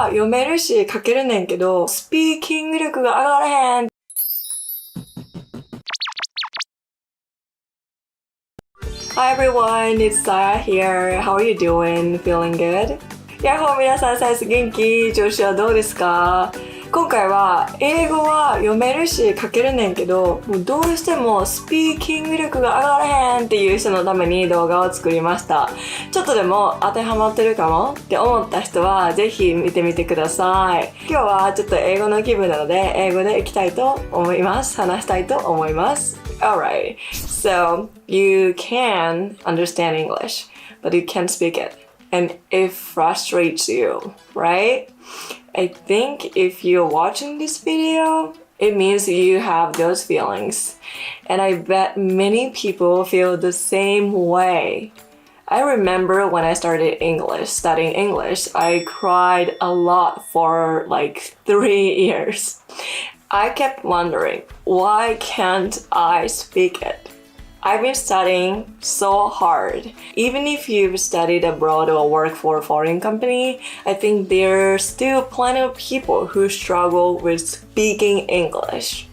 は読めるし書けるねんけど、スピーキング力が上がらへん。Hi everyone, it's Saya here. How are you doing? Feeling good? やっほー皆さん、サイス元気？調子はどうですか？今回は英語は読めるし書けるねんけど、もうどうしてもスピーキング力が上がらへんっていう人のために動画を作りました。ちょっとでも当てはまってるかもって思った人はぜひ見てみてください。今日はちょっと英語の気分なので英語でいきたいと思います。話したいと思います。Alright, so you can understand English, but you can't speak it. And it frustrates you, right? I think if you're watching this video, it means you have those feelings. And I bet many people feel the same way. I remember when I started studying English, I cried a lot for like 3 years. I kept wondering, why can't I speak it? I've been studying so hard. Even if you've studied abroad or work for a foreign company, I think there's still plenty of people who struggle with speaking English.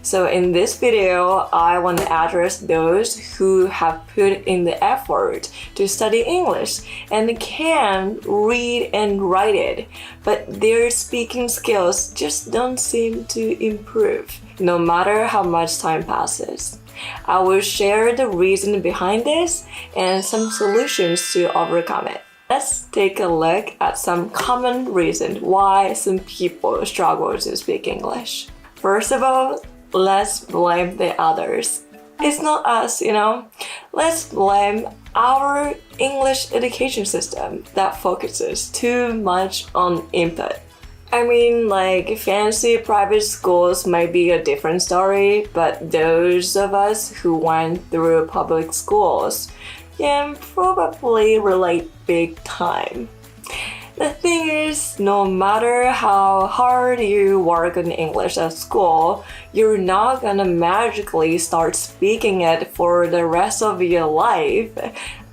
So in this video, I want to address those who have put in the effort to study English and can read and write it, but their speaking skills just don't seem to improve, no matter how much time passes. I will share the reason behind this and some solutions to overcome it. Let's take a look at some common reasons why some people struggle to speak English. First of all, let's blame the others. It's not us, Let's blame our English education system that focuses too much on input. I mean, like, fancy private schools might be a different story, but those of us who went through public schools can probably relate big time. The thing is, no matter how hard you work on English at school, you're not gonna magically start speaking it for the rest of your life.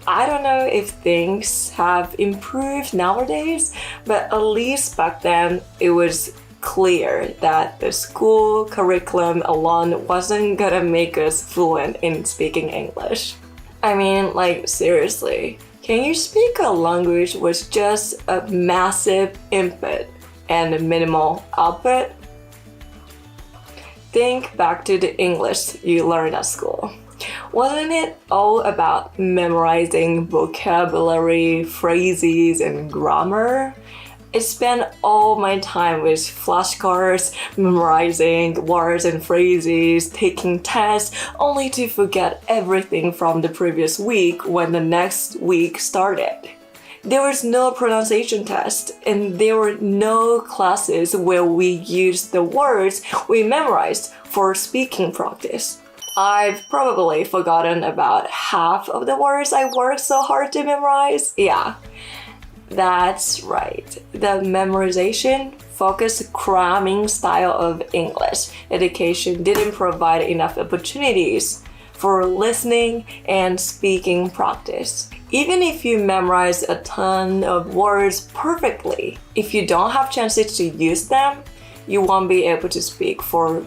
I don't know if things have improved nowadays, but at least back then it was clear that the school curriculum alone wasn't gonna make us fluent in speaking English. I mean, like, seriously, can you speak a language with just a massive input and minimal output? Think back to the English you learned at school. Wasn't it all about memorizing vocabulary, phrases, and grammar? I spent all my time with flashcards, memorizing words and phrases, taking tests, only to forget everything from the previous week when the next week started. There was no pronunciation test, and there were no classes where we used the words we memorized for speaking practice. I've probably forgotten about half of the words I worked so hard to memorize. Yeah, that's right. The memorization focused cramming style of English education didn't provide enough opportunities for listening and speaking practice. Even if you memorize a ton of words perfectly, if you don't have chances to use them, you won't be able to speak for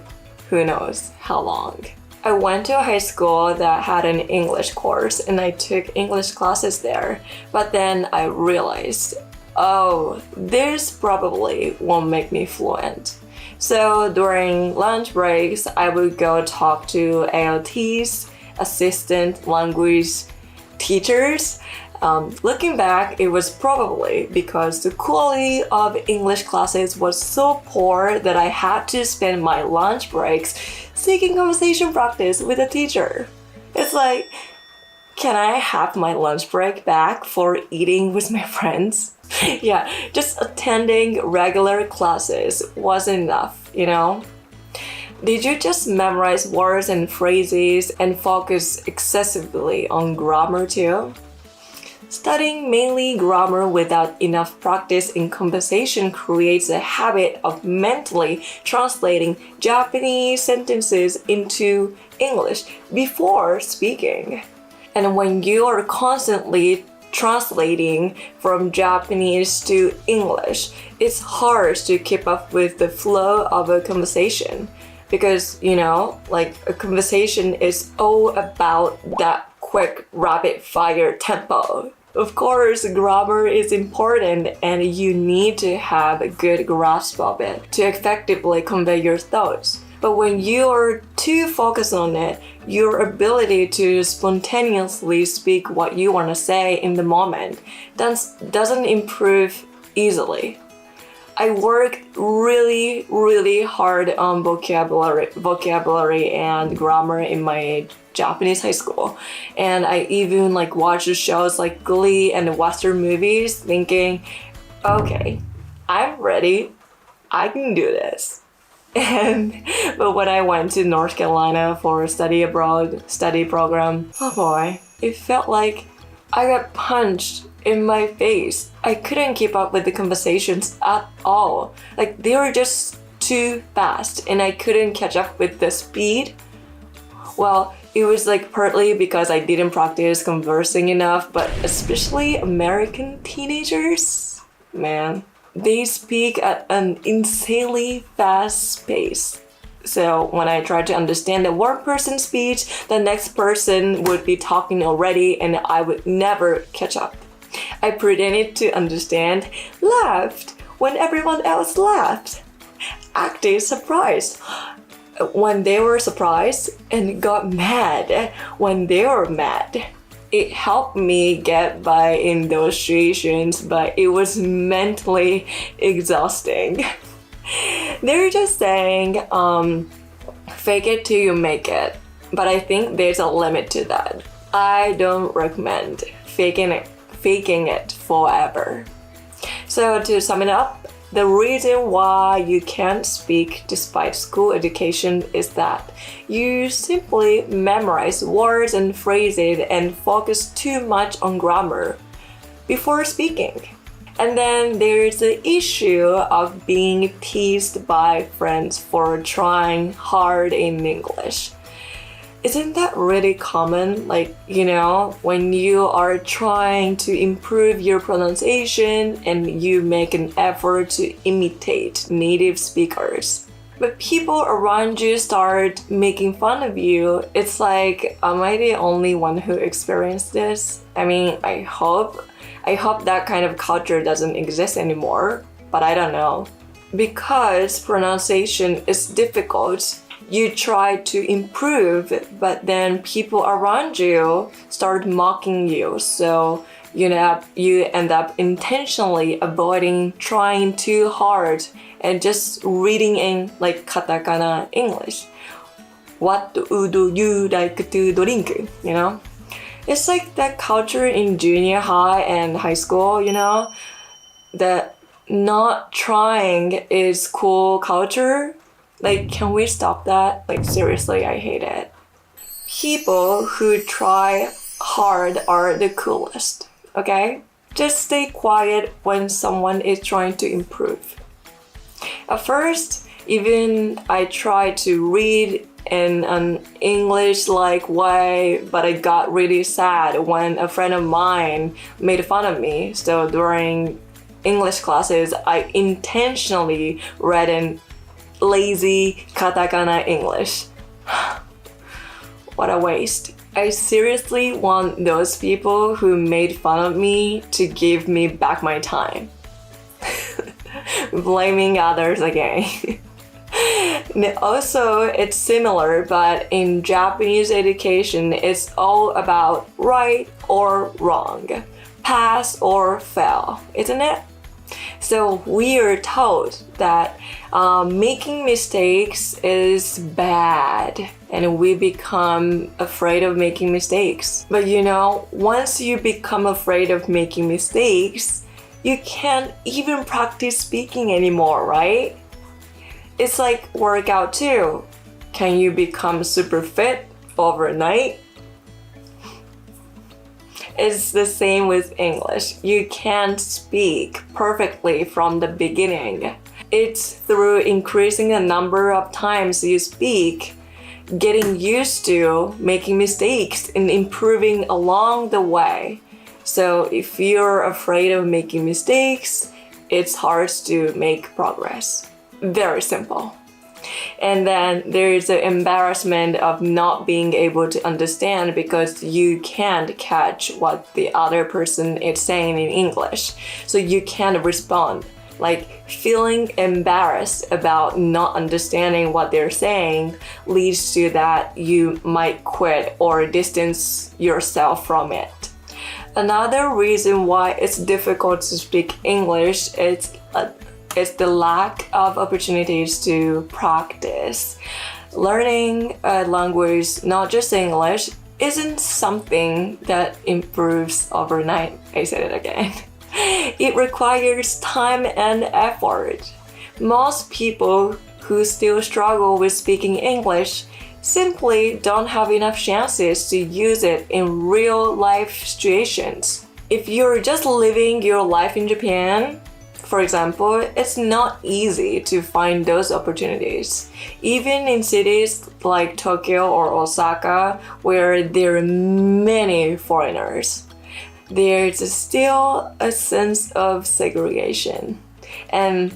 who knows how long. I went to a high school that had an English course and I took English classes there, but then I realized, this probably won't make me fluent. So during lunch breaks, I would go talk to ALTs, assistant language teachers. Looking back, it was probably because the quality of English classes was so poor that I had to spend my lunch breaks seeking conversation practice with a teacher. It's like, can I have my lunch break back for eating with my friends? Yeah, just attending regular classes wasn't enough, Did you just memorize words and phrases and focus excessively on grammar too? Studying mainly grammar without enough practice in conversation creates a habit of mentally translating Japanese sentences into English before speaking. And when you are constantly translating from Japanese to English, it's hard to keep up with the flow of a conversation because, like a conversation is all about that quick rapid fire tempo. Of course, grammar is important and you need to have a good grasp of it to effectively convey your thoughts. But when you are too focused on it, your ability to spontaneously speak what you want to say in the moment doesn't improve easily. I work really, really hard on vocabulary and grammar in my Japanese high school. And I even watch shows like Glee and Western movies thinking, okay, I'm ready. I can do this. But when I went to North Carolina for a study abroad study program, oh boy, it felt like I got punched in my face. I couldn't keep up with the conversations at all. They were just too fast and I couldn't catch up with the speed. Well, it was partly because I didn't practice conversing enough, but especially American teenagers, man, they speak at an insanely fast pace. So when I tried to understand the one person's speech, the next person would be talking already and I would never catch up. I pretended to understand, laughed when everyone else laughed, acted surprised when they were surprised, and got mad when they were mad. It helped me get by in those situations, but it was mentally exhausting. They're just saying, fake it till you make it. But I think there's a limit to that. I don't recommend faking it forever. So to sum it up, the reason why you can't speak despite school education is that you simply memorize words and phrases and focus too much on grammar before speaking. And then there's the issue of being teased by friends for trying hard in English. Isn't that really common? When you are trying to improve your pronunciation and you make an effort to imitate native speakers. But people around you start making fun of you. It's am I the only one who experienced this? I hope that kind of culture doesn't exist anymore, but I don't know. Because pronunciation is difficult, you try to improve, but then people around you start mocking you. So you end up intentionally avoiding trying too hard and just reading in katakana English. What would you like to drink? It's that culture in junior high and high school, that not trying is cool culture. Can we stop that? Seriously, I hate it. People who try hard are the coolest, okay? Just stay quiet when someone is trying to improve. At first, even I tried to read in an English-like way, but I got really sad when a friend of mine made fun of me. So during English classes, I intentionally read in lazy katakana English. What a waste. I seriously want those people who made fun of me to give me back my time. Blaming others again. Also, it's similar, but in Japanese education, it's all about right or wrong, pass or fail, isn't it? So we are told that making mistakes is bad and we become afraid of making mistakes. But once you become afraid of making mistakes, you can't even practice speaking anymore, right? It's like workout too. Can you become super fit overnight? It's the same with English. You can't speak perfectly from the beginning. It's through increasing the number of times you speak, getting used to making mistakes and improving along the way. So if you're afraid of making mistakes, it's hard to make progress. Very simple. And then there's the embarrassment of not being able to understand because you can't catch what the other person is saying in English. So you can't respond. Like feeling embarrassed about not understanding what they're saying leads to that you might quit or distance yourself from it. Another reason why it's difficult to speak English is the lack of opportunities to practice. Learning a language, not just English, isn't something that improves overnight. I said it again. It requires time and effort. Most people who still struggle with speaking English simply don't have enough chances to use it in real life situations. If you're just living your life in Japan, for example, it's not easy to find those opportunities. Even in cities like Tokyo or Osaka, where there are many foreigners, there's still a sense of segregation. And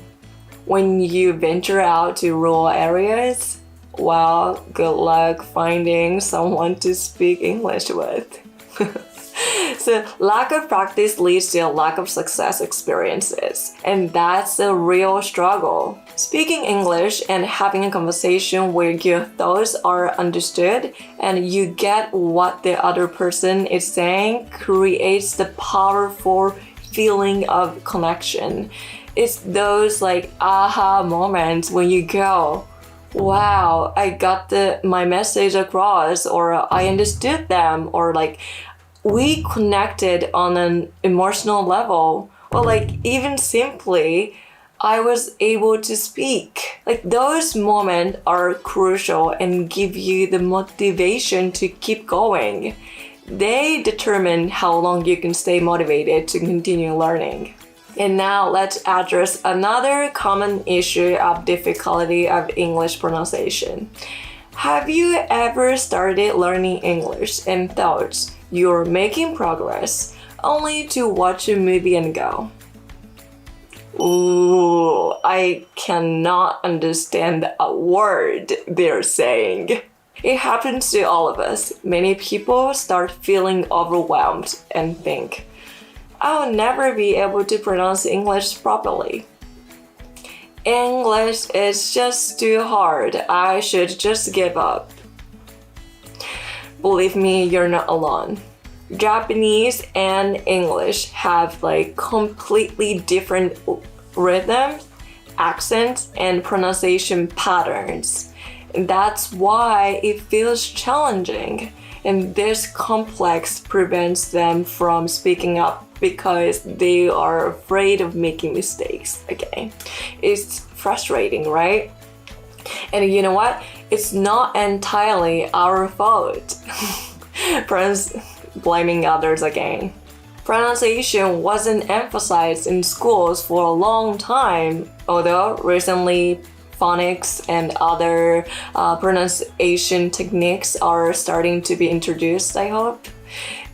when you venture out to rural areas, well, good luck finding someone to speak English with. So lack of practice leads to a lack of success experiences, and that's a real struggle. Speaking English and having a conversation where your thoughts are understood and you get what the other person is saying creates the powerful feeling of connection. It's those like aha moments when you go, wow, I got my message across, or I understood them, or like we connected on an emotional level, or like even simply I was able to speak. Like those moments are crucial and give you the motivation to keep going. They determine how long you can stay motivated to continue learning. And now let's address another common issue of difficulty of English pronunciation. Have you ever started learning English and thought you're making progress only to watch a movie and go, ooh, I cannot understand a word they're saying? It happens to all of us. Many people start feeling overwhelmed and think, I'll never be able to pronounce English properly. English is just too hard. I should just give up. Believe me, you're not alone. Japanese and English have like completely different rhythms, accents, and pronunciation patterns. And that's why it feels challenging. And this complex prevents them from speaking up because they are afraid of making mistakes again. It's frustrating, right? And you know what? It's not entirely our fault. Blaming others again. Pronunciation wasn't emphasized in schools for a long time, although recently phonics and other pronunciation techniques are starting to be introduced, I hope.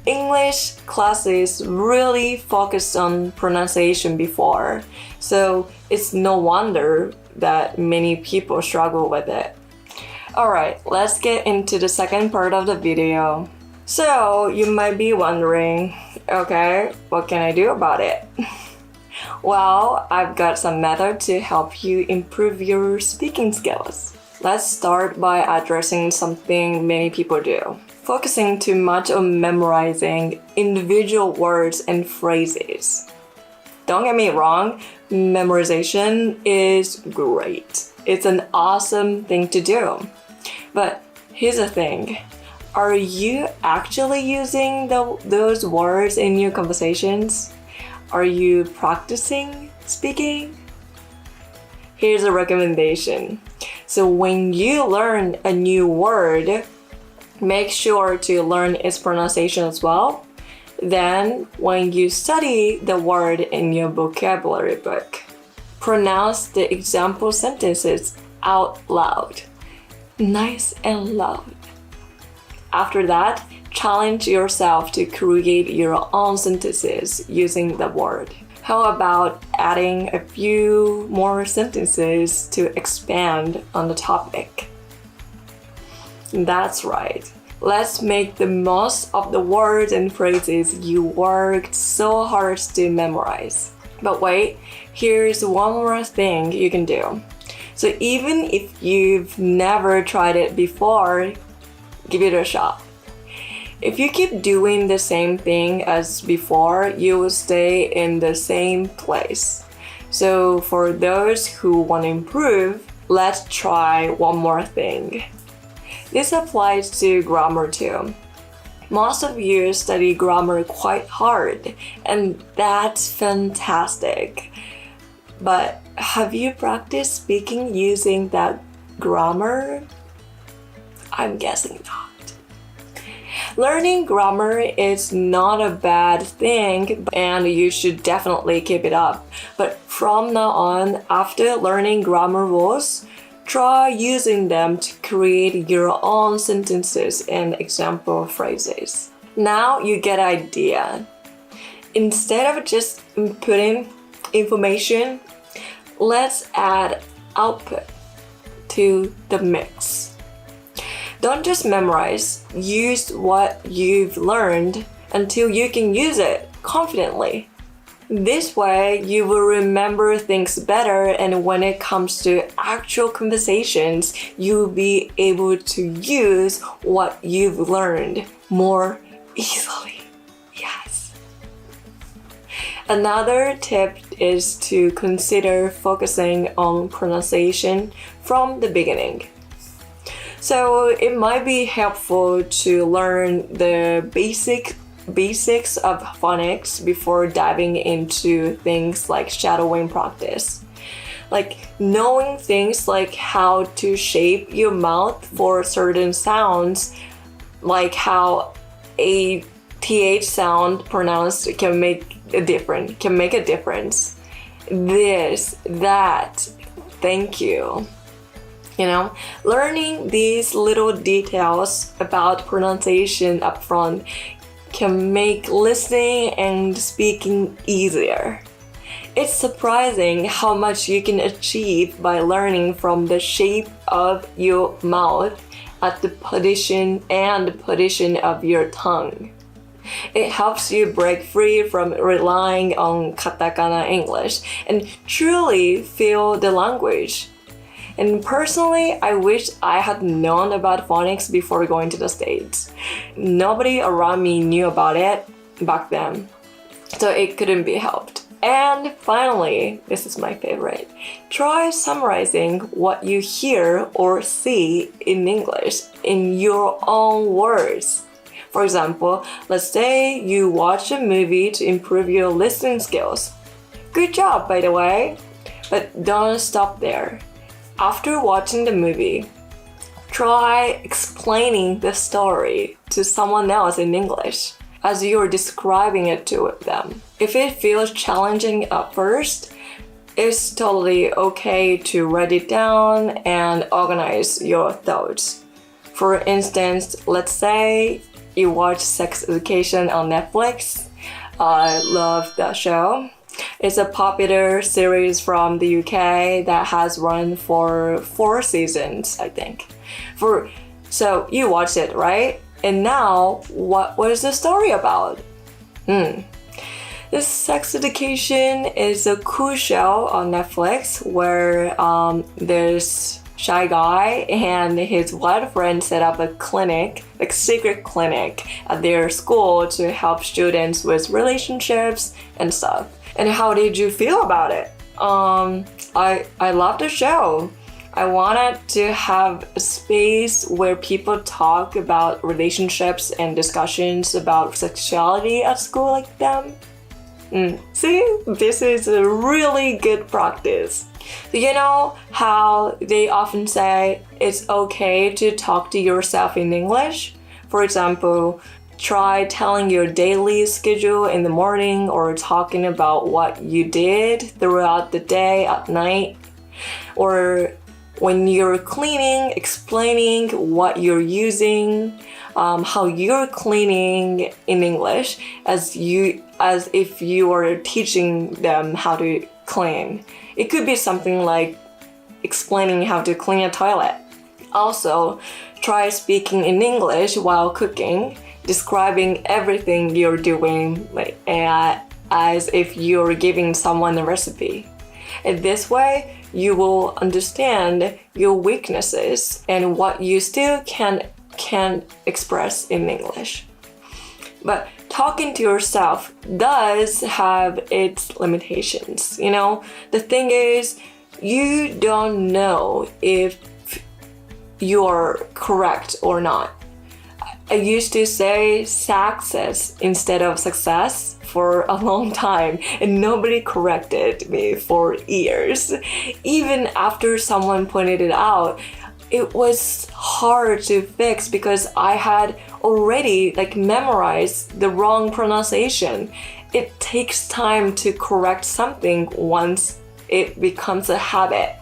English classes really focused on pronunciation before, so it's no wonder that many people struggle with it. Alright, let's get into the second part of the video. So, you might be wondering, okay, what can I do about it? Well, I've got some method to help you improve your speaking skills. Let's start by addressing something many people do. Focusing too much on memorizing individual words and phrases. Don't get me wrong, memorization is great. It's an awesome thing to do. But here's the thing. Are you actually using those words in your conversations? Are you practicing speaking? Here's a recommendation. So when you learn a new word, make sure to learn its pronunciation as well. Then, when you study the word in your vocabulary book, pronounce the example sentences out loud. Nice and loud. After that, challenge yourself to create your own sentences using the word. How about adding a few more sentences to expand on the topic? That's right. Let's make the most of the words and phrases you worked so hard to memorize. But wait, here's one more thing you can do. So even if you've never tried it before, give it a shot. If you keep doing the same thing as before, you will stay in the same place. So for those who want to improve, let's try one more thing. This applies to grammar too. Most of you study grammar quite hard, and that's fantastic. But have you practiced speaking using that grammar? I'm guessing not. Learning grammar is not a bad thing, and you should definitely keep it up. But from now on, after learning grammar rules, try using them to create your own sentences and example phrases. Now you get an idea. Instead of just inputting information, let's add output to the mix. Don't just memorize, use what you've learned until you can use it confidently. This way, you will remember things better, and when it comes to actual conversations, you'll be able to use what you've learned more easily. Yes. Another tip is to consider focusing on pronunciation from the beginning. So it might be helpful to learn the basics of phonics before diving into things like shadowing practice. Like knowing things like how to shape your mouth for certain sounds, like how a th sound pronounced can make a difference. This, that, thank you. You know, learning these little details about pronunciation up front can make listening and speaking easier. It's surprising how much you can achieve by learning from the shape of your mouth at the position of your tongue. It helps you break free from relying on katakana English and truly feel the language. And personally, I wish I had known about phonics before going to the States. Nobody around me knew about it back then, so it couldn't be helped. And finally, this is my favorite. Try summarizing what you hear or see in English in your own words. For example, let's say you watch a movie to improve your listening skills. Good job, by the way. But don't stop there. After watching the movie, try explaining the story to someone else in English as you're describing it to them. If it feels challenging at first, it's totally okay to write it down and organize your thoughts. For instance, let's say you watch Sex Education on Netflix. I love that show. It's a popular series from the UK that has run for 4 seasons, I think. So you watched it, right? And now, what was the story about? This Sex Education is a cool show on Netflix where there's shy guy and his white friend set up a clinic, like secret clinic at their school to help students with relationships and stuff. And how did you feel about it? I loved the show. I wanted to have a space where people talk about relationships and discussions about sexuality at school like them. See, this is a really good practice. So you know how they often say it's okay to talk to yourself in English? For example, try telling your daily schedule in the morning or talking about what you did throughout the day at night. Or when you're cleaning, explaining what you're using, how you're cleaning in English as if you are teaching them how to clean. It could be something like explaining how to clean a toilet. Also, try speaking in English while cooking, describing everything you're doing as if you're giving someone a recipe. In this way, you will understand your weaknesses and what you still can't express in English. But talking to yourself does have its limitations. You know, the thing is, you don't know if you're correct or not. I used to say success instead of success for a long time, and nobody corrected me for years. Even after someone pointed it out, it was hard to fix because I had already memorized the wrong pronunciation. It takes time to correct something once it becomes a habit.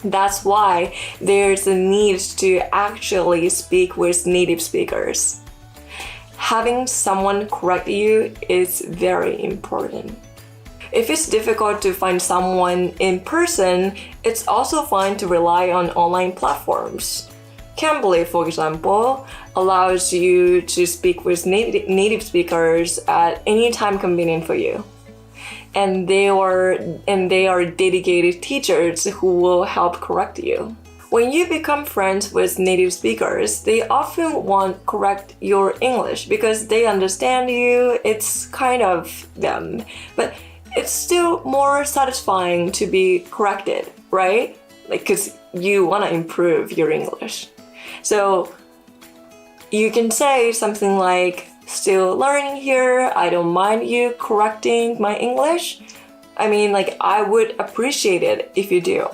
That's why there's a need to actually speak with native speakers. Having someone correct you is very important. If it's difficult to find someone in person, it's also fine to rely on online platforms. Cambly, for example, allows you to speak with native speakers at any time convenient for you. And they are dedicated teachers who will help correct you. When you become friends with native speakers, they often won't correct your English because they understand you. It's kind of them. But it's still more satisfying to be corrected, right? Because you want to improve your English. So you can say something like, still learning here, I don't mind you correcting my English. I would appreciate it if you do.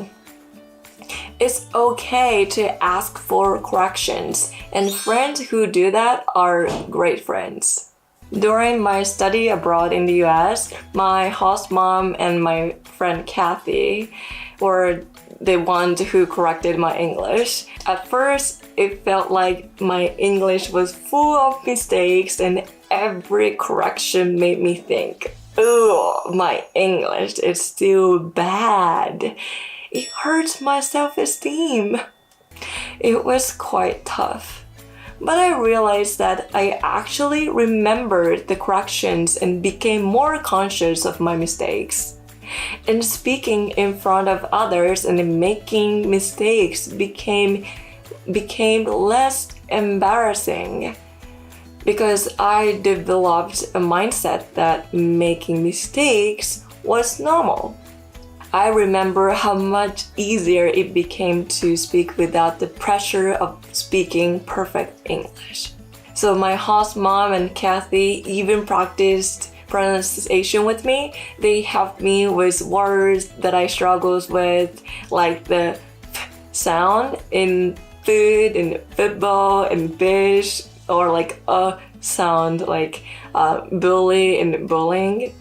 It's okay to ask for corrections, and friends who do that are great friends. During my study abroad in the US, my host mom and my friend Kathy were the ones who corrected my English. At first, it felt like my English was full of mistakes and every correction made me think, oh, my English is still bad. It hurts my self-esteem. It was quite tough. But I realized that I actually remembered the corrections and became more conscious of my mistakes. And speaking in front of others and making mistakes became less embarrassing because I developed a mindset that making mistakes was normal. I remember how much easier it became to speak without the pressure of speaking perfect English. So my host mom and Kathy even practiced pronunciation with me. They helped me with words that I struggled with, like the sound in food and football and fish, or like a sound like bully and bullying.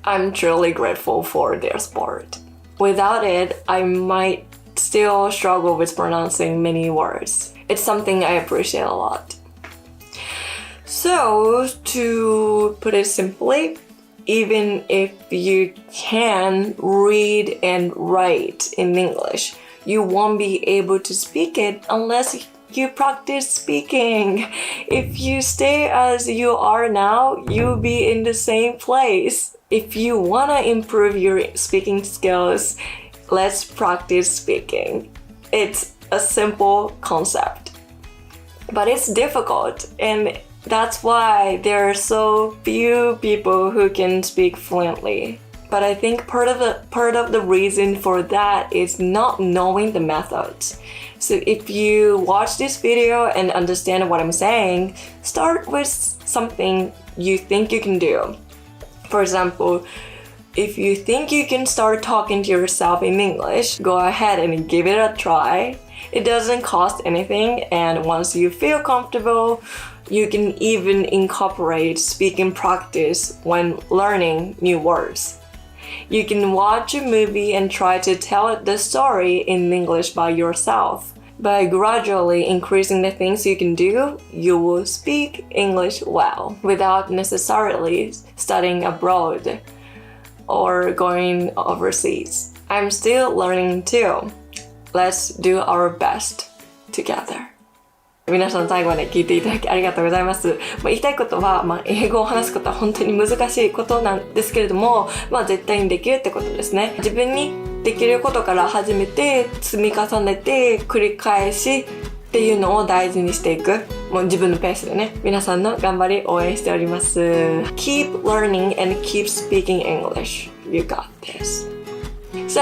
I'm truly grateful for their support. Without it, I might still struggle with pronouncing many words. It's something I appreciate a lot. So, to put it simply, even if you can read and write in English, you won't be able to speak it unless you practice speaking. If you stay as you are now, you'll be in the same place. If you want to improve your speaking skills, let's practice speaking. It's a simple concept, but it's difficult, and that's why there are so few people who can speak fluently. But I think part of the reason for that is not knowing the methods. So if you watch this video and understand what I'm saying, start with something you think you can do. For example, if you think you can start talking to yourself in English, go ahead and give it a try. It doesn't cost anything, and once you feel comfortable, you can even incorporate speaking practice when learning new words. You can watch a movie and try to tell the story in English by yourself. By gradually increasing the things you can do, you will speak English well without necessarily studying abroad or going overseas. I'm still learning too. Let's do our best together. 皆さん最後まで聞いていただきありがとうございます。言いたいことは、英語を話すことは本当に難しいことなんですけれども、絶対にできるってことですね。自分にできることから始めて、積み重ねて、繰り返しっていうのを大事にしていく。もう自分のペースでね。皆さんの頑張り応援しております。Keep learning and keep speaking English. You got this.So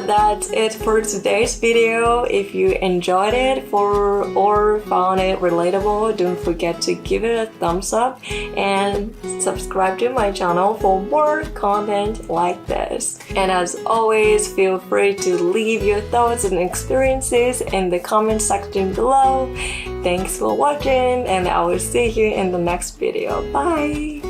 that's it for today's video. If you enjoyed it or found it relatable, don't forget to give it a thumbs up and subscribe to my channel for more content like this. And as always, feel free to leave your thoughts and experiences in the comment section below. Thanks for watching, and I will see you in the next video. Bye!